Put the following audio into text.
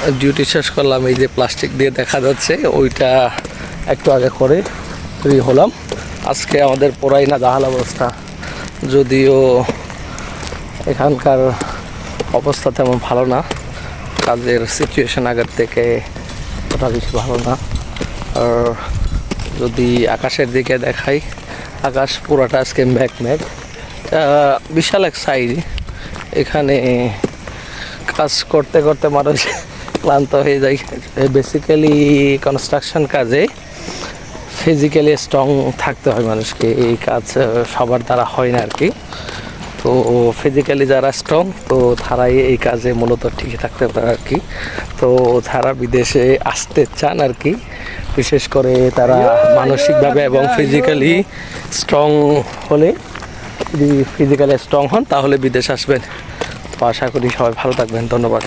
Duty শেষ করলাম, এই যে প্লাস্টিক দিয়ে দেখা যাচ্ছে ওইটা একটু আগে করে ফ্রি হলাম। আজকে আমাদের পুরাই না জাহাল অবস্থা, যদিও এখানকার অবস্থা তেমন ভালো না, কাজের সিচুয়েশন আগের থেকে ওটা বেশি ভালো না। আর যদি আকাশের দিকে দেখাই, আকাশ পুরাটা আজকে মেঘ মেঘ, বিশাল এক সাইজ। এখানে কাজ করতে করতে মানুষ ক্লান্ত হয়ে যায়। বেসিক্যালি কনস্ট্রাকশন কাজে ফিজিক্যালি স্ট্রং থাকতে হয় মানুষকে, এই কাজ সবার দ্বারা হয় না আর কি। তো ফিজিক্যালি যারা স্ট্রং, তো তারাই এই কাজে মূলত টিকে থাকতে পারে আর কি। তো তারা বিদেশে আসতে চান আর কি, বিশেষ করে তারা মানসিকভাবে এবং ফিজিক্যালি স্ট্রং হলে, যদি ফিজিক্যালি স্ট্রং হন তাহলে বিদেশ আসবেন। তো আশা করি সবাই ভালো থাকবেন, ধন্যবাদ।